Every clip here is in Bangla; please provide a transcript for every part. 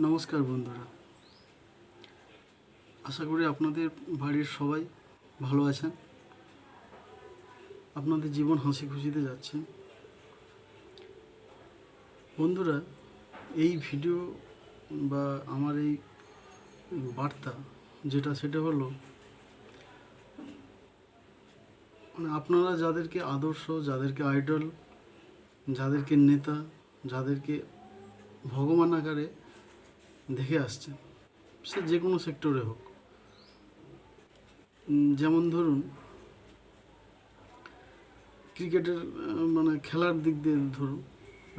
নমস্কার বন্ধুরা, আশা করি আপনাদের বাড়ির সবাই ভালো আছেন। আপনাদের জীবন হাসি খুশিতে যাচ্ছে। বন্ধুরা, এই ভিডিও বা আমার এই বার্তা সেটা হলো, আপনারা যাদেরকে আদর্শ, যাদেরকে আইডল, যাদেরকে নেতা, যাদেরকে ভগবান আকারে দেখে আসছেন, সে যে কোনো সেক্টরে হোক। যেমন ধরুন, ক্রিকেটের খেলার দিক দিয়ে ধরুন,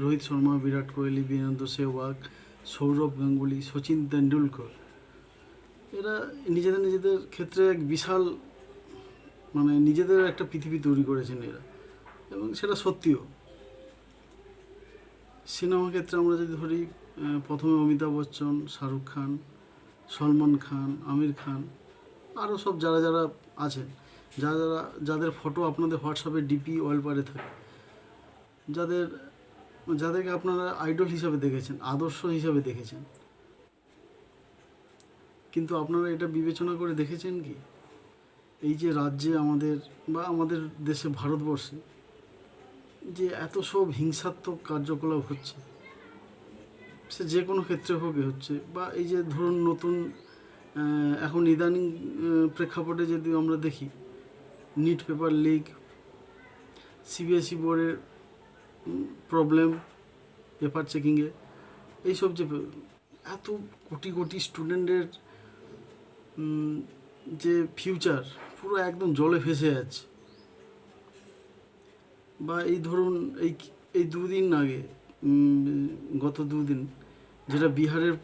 রোহিত শর্মা, বিরাট কোহলি, বীরেন্দ্র সেহবাগ, সৌরভ গাঙ্গুলি, সচিন তেন্ডুলকর, এরা নিজেদের ক্ষেত্রে এক বিশাল নিজেদের একটা পৃথিবী তৈরি করেছেন এরা, এবং সেটা সত্যিও। সিনেমা ক্ষেত্রে আমরা যদি ধরি, প্রথমে অমিতাভ বচ্চন, শাহরুখ খান, সলমান খান, আমির খান, আরও সব যারা আছেন, যাদের ফটো আপনাদের হোয়াটসঅ্যাপে ডিপি ওয়ালপেপারে থাকে, যাদেরকে আপনারা আইডল হিসাবে দেখেছেন, আদর্শ হিসাবে দেখেছেন। কিন্তু আপনারা এটা বিবেচনা করে দেখেছেন কি, এই যে রাজ্যে আমাদের দেশে, ভারতবর্ষে যে এত সব হিংসাত্মক কার্যকলাপ হচ্ছে, সে যে কোনো ক্ষেত্রে হোক হচ্ছে, বা এই যে ধরুন নতুন এখন ইদানিং প্রেক্ষাপটে যদি আমরা দেখি, নিট পেপার লিক, সিবিএসই বোর্ডের প্রবলেম পেপার চেকিংয়ে, এইসব যে এত কোটি কোটি স্টুডেন্টের যে ফিউচার পুরো একদম জলে ভেসে যাচ্ছে। বা এই ধরুন এই দুদিন আগে, গত দুদিন, যেটা বিহারের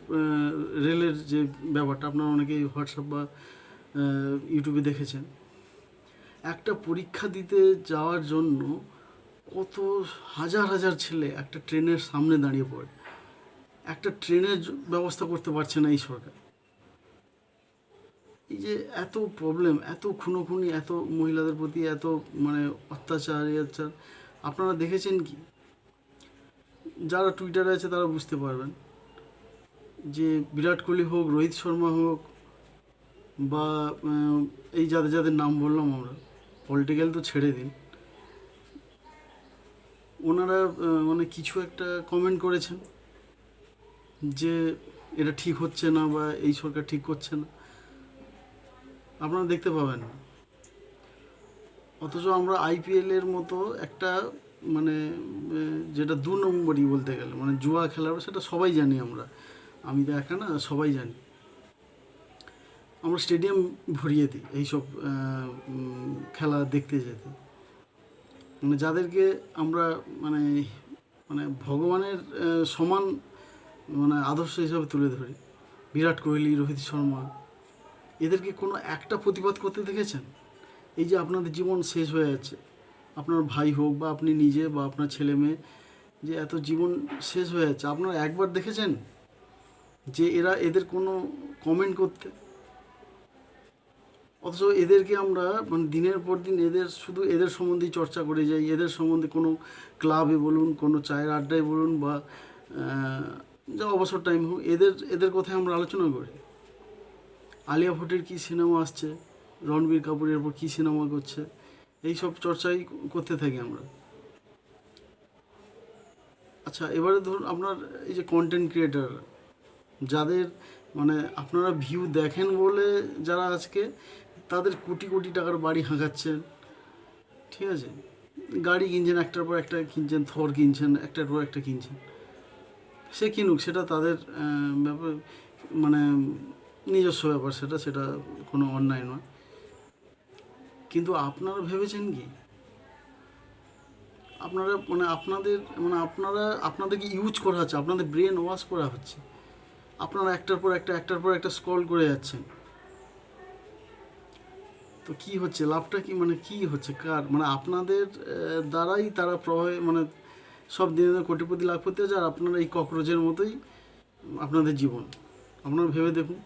রেলের যে ব্যাপারটা, আপনারা অনেকেই হোয়াটসঅ্যাপ বা ইউটিউবে দেখেছেন। একটা পরীক্ষা দিতে যাওয়ার জন্য কত হাজার হাজার ছেলে একটা ট্রেনের সামনে দাঁড়িয়ে পড়ে, একটা ট্রেনের ব্যবস্থা করতে পারছে না এই সরকার। এই যে এত প্রবলেম, এত খুনোখুনি, এত মহিলাদের প্রতি এত অত্যাচার, আপনারা দেখেছেন কি? যারা টুইটারে আছে তারা বুঝতে পারবেন যে বিরাট কোহলি হোক, রোহিত শর্মা হোক, বা এই যাদের নাম বললাম আমরা, পলিটিক্যাল তো ছেড়ে দিন, ওনারা কিছু একটা কমেন্ট করেছেন যে এটা ঠিক হচ্ছে না, বা এই সরকার ঠিক করছে না, আপনারা দেখতে পাবেন না। অথচ আমরা আইপিএলের মতো একটা যেটা 2 নম্বরই বলতে গেলে, জুয়া খেলার, সেটা সবাই জানি আমরা, আমি তো একা না, সবাই জানি। আমরা স্টেডিয়াম ভরিয়ে দিই এইসব খেলা দেখতে যেতে, যাদেরকে আমরা ভগবানের সমান আদর্শ হিসাবে তুলে ধরি, বিরাট কোহলি, রোহিত শর্মা, এদেরকে কোনো একটা প্রতিবাদ করতে দেখেছেন? এই যে আপনাদের জীবন শেষ হয়ে যাচ্ছে, আপনার ভাই হোক বা আপনি নিজে বা আপনার ছেলে মেয়ে, যে এত জীবন শেষ হয়ে যাচ্ছে, আপনারা একবার দেখেছেন যে এদের কোনো কমেন্ট করতে? অথচ এদেরকে আমরা দিনের পর দিন শুধু এদের সম্বন্ধেই চর্চা করে যাই, এদের সম্বন্ধে কোনো ক্লাবে বলুন, কোনো চায়ের আড্ডায় বলুন, বা যা অবসর টাইম হোক, এদের কথায় আমরা আলোচনা করি। আলিয়া ভট্টের কী সিনেমা আসছে, রণবীর কাপুরের ওপর কী সিনেমা করছে, এই সব চর্চাই করতে থাকি আমরা। আচ্ছা, এবারে ধরুন আপনার এই যে কন্টেন্ট ক্রিয়েটার, যাদের আপনারা ভিউ দেখেন বলে যারা আজকে তাদের কোটি কোটি টাকার বাড়ি হাঁকাচ্ছেন, ঠিক আছে, গাড়ি কিনছেন, একটার পর একটা কিনছেন, থর কিনছেন, একটার পর একটা কিনছেন, সে কিনুক, সেটা তাদের ব্যাপার, নিজস্ব ব্যাপার, সেটা কোনো অন্যায় নয়। কিন্তু আপনারা ভেবেছেন কি, আপনারা আপনাদেরকে ইউজ করা হচ্ছে, আপনাদের ব্রেন ওয়াশ করা হচ্ছে, আপনারা একটার পর একটা স্ক্রল করে যাচ্ছেন। তো কী হচ্ছে, লাভটা কি, কী হচ্ছে কার? আপনাদের দ্বারাই তারা প্রভাবে সব দিনে কোটিপতি লাভ করতে হচ্ছে, আর আপনারা এই ককরোচের মতোই আপনাদের জীবন। আপনারা ভেবে দেখুন,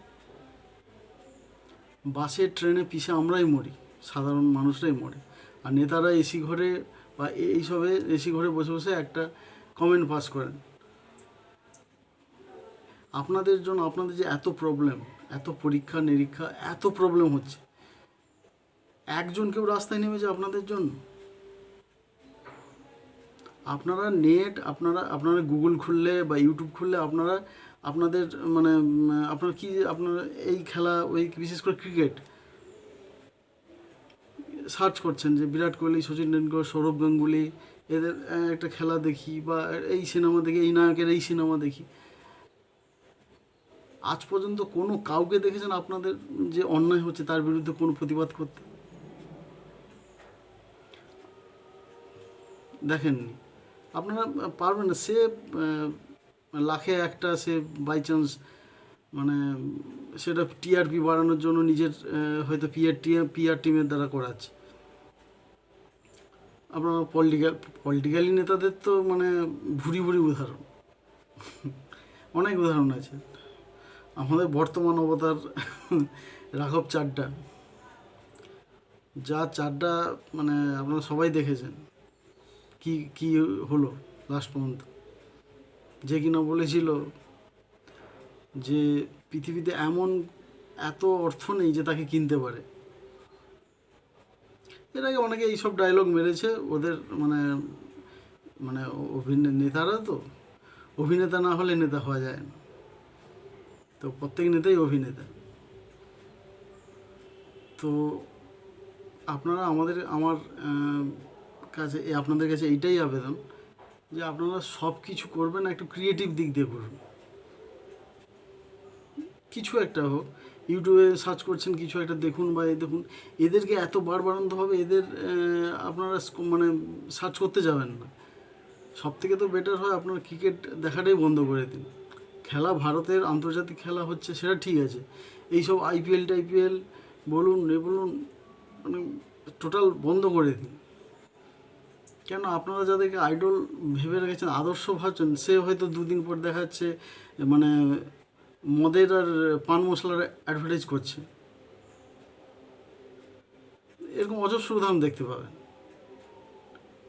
বাসে ট্রেনে পিছে আমরাই মরি, সাধারণ মানুষরাই মরে, আর নেতারা এসি ঘরে বা এইসবে এসি ঘরে বসে বসে একটা কমেন্ট পাস করেন। আপনাদের জন্য, আপনাদের যে এত প্রবলেম, এত পরীক্ষা নিরীক্ষা, এত প্রবলেম হচ্ছে, একজন কেউ রাস্তায় নেমেছে আপনাদের জন্য? আপনারা নেট, আপনারা গুগল খুললে বা ইউটিউব খুললে আপনাদের মানে আপনার কি, আপনারা এই খেলা, ওই বিশেষ করে ক্রিকেট সার্চ করছেন যে বিরাট কোহলি, সচিন টেন্ডুলকর, সৌরভ গাঙ্গুলি, এদের একটা খেলা দেখি, বা এই সিনেমা দেখি, এই নায়কের এই সিনেমা দেখি। আজ পর্যন্ত কোনো কাউকে দেখেছেন আপনাদের যে অন্যায় হচ্ছে তার বিরুদ্ধে কোনো প্রতিবাদ করতে? দেখেননি। আপনারা পারবেন না। সে লাখে একটা, সে বাই চান্স মানে সেটা টিআরপি বাড়ানোর জন্য নিজের হয়তো পিআর টিমের দ্বারা করাচ্ছে। আপনার পলিটিক্যালি নেতাদের তো মানে ভুরি ভুরি উদাহরণ, অনেক উদাহরণ আছে। আমাদের বর্তমান অবতার রাঘব চাড্ডা, যা চাড্ডা মানে আপনারা সবাই দেখেছেন কি কি হলো লাস্ট পর্যন্ত। যে কিনা বলেছিল যে পৃথিবীতে এমন এত অর্থ নেই যে তাকে কিনতে পারে। এর আগে অনেকে এইসব ডায়লগ মেরেছে, ওদের মানে মানে নেতারা তো অভিনেতা না হলে নেতা হওয়া যায় না, তো প্রত্যেক নেতাই অভিনেতা। তো আপনারা আমার কাছে আপনাদের কাছে এইটাই আবেদন যে আপনারা সব কিছু করবেন একটু ক্রিয়েটিভ দিক দিয়ে করুন। কিছু একটা হোক, ইউটিউবে সার্চ করছেন কিছু একটা দেখুন, বা এই দেখুন, এদেরকে এত বাড়ান্তভাবে এদের আপনারা মানে সার্চ করতে যাবেন না। সব থেকে তো বেটার হয় আপনার ক্রিকেট দেখাটাই বন্ধ করে দিন। খেলা ভারতের আন্তর্জাতিক খেলা হচ্ছে সেটা ঠিক আছে, এইসব আইপিএল বলুন মানে টোটাল বন্ধ করে দিন। কেন আপনারা যাদেরকে আইডল ভেবে রেখেছেন, আদর্শ ভাবছেন, সে হয়তো দুদিন পর দেখাচ্ছে মানে মদের আর পান মশলার অ্যাডভার্টাইজ করছে। এরকম অজস্র উদাহরণ দেখতে পাবেন।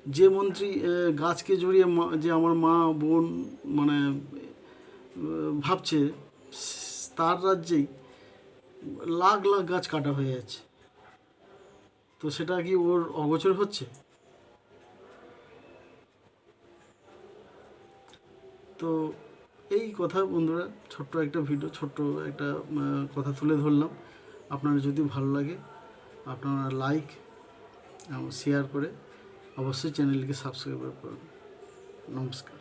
যে মন্ত্রী গাছকে জড়িয়ে যে আমার মা বোন মানে ভাবছে, তার রাজ্যেই লাখ লাখ গাছ কাটা হয়ে যাচ্ছে, তো সেটা কি ওর অগোচর হচ্ছে? তো এই কথা বন্ধুরা, ছোট্ট একটা ভিডিও, ছোট্ট একটা কথা তুলে ধরলাম। আপনার যদি ভালো লাগে আপনারা লাইক এবং শেয়ার করে অবশ্যই চ্যানেলকে সাবস্ক্রাইব করুন। নমস্কার।